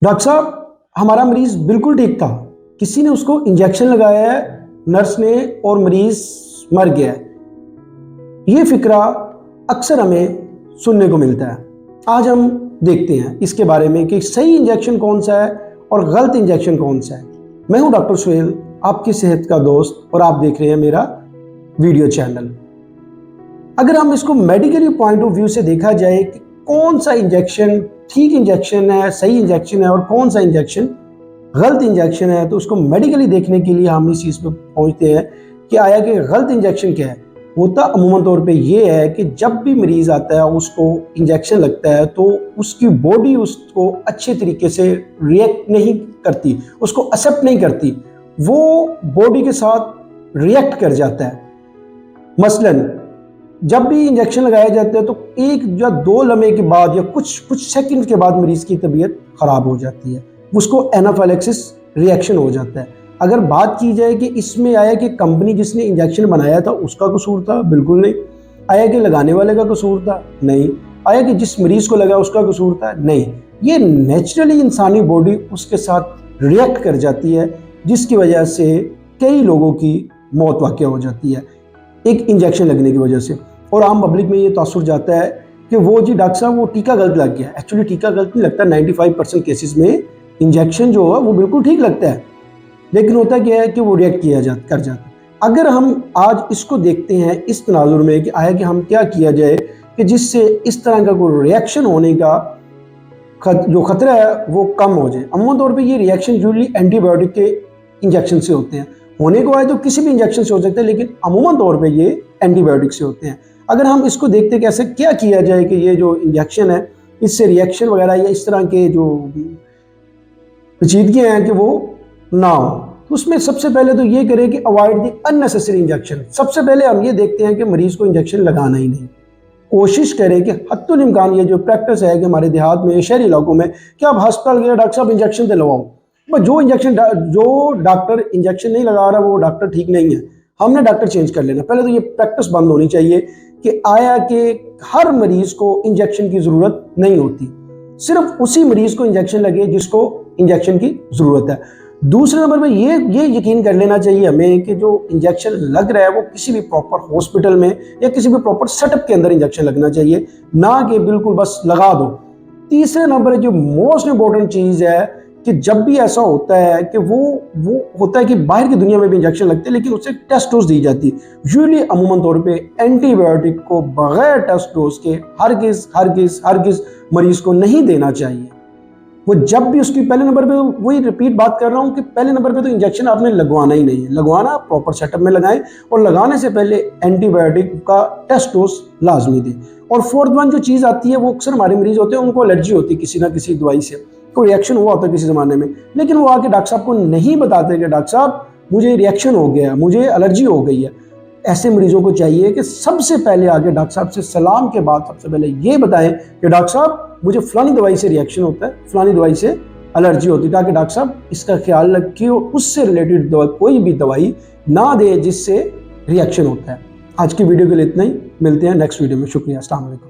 Doctor साहब, हमारा मरीज बिल्कुल ठीक था। किसी ने उसको इंजेक्शन लगाया है, नर्स ने, और मरीज मर गया है। ये फिक्रा अक्सर हमें सुनने को मिलता है। आज हम देखते हैं इसके बारे में कि सही इंजेक्शन कौन सा है और गलत इंजेक्शन कौन सा है। मैं हूं डॉक्टर सुहेल, आपकी सेहत का दोस्त, और आप देख रहे हैं मेरा वीडियो चैनल। अगर हम इसको मेडिकली पॉइंट ऑफ व्यू से देखा जाए कि कौन सा इंजेक्शन ठीक इंजेक्शन है, सही इंजेक्शन है, और कौन सा इंजेक्शन गलत इंजेक्शन है, तो उसको मेडिकली देखने के लिए हम इस चीज़ पे पहुंचते हैं कि आया कि गलत इंजेक्शन क्या है। होता अमूमन तौर पे ये है कि जब भी मरीज़ आता है, उसको इंजेक्शन लगता है, तो उसकी बॉडी उसको अच्छे तरीके से रिएक्ट नहीं करती, उसको एक्सेप्ट नहीं करती, वो बॉडी के साथ रिएक्ट कर जाता है। मसलन जब भी इंजेक्शन लगाया जाता है तो एक या दो लम्हे के बाद या कुछ सेकंड के बाद मरीज की तबीयत खराब हो जाती है, उसको एनाफाइलैक्सिस रिएक्शन हो जाता है। अगर बात की जाए कि इसमें आया कि कंपनी जिसने इंजेक्शन बनाया था उसका कसूर था, बिल्कुल नहीं। आया कि लगाने वाले का कसूर था, नहीं। आया कि जिस मरीज को लगा उसका कसूर था, नहीं। ये नेचुरली इंसानी बॉडी उसके साथ रिएक्ट कर जाती है, जिसकी वजह से कई लोगों की मौत वाक़ हो जाती है एक इंजेक्शन लगने की वजह से। और आम पब्लिक में ये तासुर जाता है कि वो जी डॉक्टर साहब वो टीका गलत लग गया। एक्चुअली टीका गलत नहीं लगता। 95% केसेस में इंजेक्शन जो है वो बिल्कुल ठीक लगता है, लेकिन होता क्या है कि वो रिएक्ट कर जाता है। अगर हम आज इसको देखते हैं इस तनाजुर में कि आया कि हम क्या किया जाए कि जिससे इस तरह का कोई रिएक्शन होने का जो खतरा है वो कम हो जाए। अमूमन तौर पर ये रिएक्शन यूजुअली एंटीबायोटिक के इंजेक्शन से होते हैं। होने को आए तो किसी भी इंजेक्शन से हो सकता है, लेकिन अमूमन तौर पे ये एंटीबायोटिक से होते हैं। अगर हम इसको देखते हैं कैसे क्या किया जाए कि ये जो इंजेक्शन है इससे रिएक्शन वगैरह या इस तरह के जो पेचीदगियाँ हैं कि वो ना हो, तो उसमें सबसे पहले तो ये करें कि अवॉइड द अननेसेसरी इंजेक्शन। सबसे पहले हम ये देखते हैं कि मरीज को इंजेक्शन लगाना ही नहीं। कोशिश करें कि हत्तुल इम्कान ये जो प्रैक्टिस है कि हमारे देहात में, शहरी इलाकों में, कि आप अस्पताल गए डॉक्टर साहब इंजेक्शन दिलवाओ, बस जो डॉक्टर इंजेक्शन नहीं लगा रहा वो डॉक्टर ठीक नहीं है, हमने डॉक्टर चेंज कर लेना। पहले तो ये प्रैक्टिस बंद होनी चाहिए कि आया कि हर मरीज को इंजेक्शन की ज़रूरत नहीं होती, सिर्फ उसी मरीज को इंजेक्शन लगे जिसको इंजेक्शन की ज़रूरत है। दूसरे नंबर पर ये यकीन कर लेना चाहिए हमें कि जो इंजेक्शन लग रहा है वो किसी भी प्रॉपर हॉस्पिटल में या किसी भी प्रॉपर सेटअप के अंदर इंजेक्शन लगना चाहिए, ना कि बिल्कुल बस लगा दो। तीसरे नंबर जो मोस्ट इंपॉर्टेंट चीज़ है कि जब भी ऐसा होता है कि वो होता है कि बाहर की दुनिया में भी इंजेक्शन लगते हैं, लेकिन उससे टेस्ट डोज दी जाती है। यूजुअली अमूमन तौर पे एंटीबायोटिक को बगैर टेस्ट डोज के हरगिज़ मरीज को नहीं देना चाहिए। वो जब भी उसकी पहले नंबर पे, वही रिपीट बात कर रहा हूँ कि पहले नंबर पे तो इंजेक्शन आपने लगवाना ही नहीं है। लगवाना प्रॉपर सेटअप में लगाएं, और लगाने से पहले एंटीबायोटिक का टेस्ट डोज लाजमी दें। और फोर्थ वन जो चीज़ आती है वो अक्सर हमारे मरीज होते हैं, उनको एलर्जी होती है किसी ना किसी दवाई से, कोई रिएक्शन हुआ होता है किसी ज़माने में, लेकिन वो आके डॉक्टर साहब को नहीं बताते कि डॉक्टर साहब मुझे रिएक्शन हो गया, मुझे एलर्जी हो गई है। ऐसे मरीजों को चाहिए कि सबसे पहले आके डॉक्टर साहब से सलाम के बाद सबसे पहले ये बताएं कि डॉक्टर साहब मुझे फलानी दवाई से रिएक्शन होता है, फलानी दवाई से एलर्जी होती है, ताकि डॉक्टर साहब इसका ख्याल रखिए और उससे रिलेटेड कोई भी दवाई ना दे जिससे रिएक्शन होता है। आज की वीडियो के लिए इतना ही, मिलते हैं नेक्स्ट वीडियो में। शुक्रिया, अस्सलाम वालेकुम।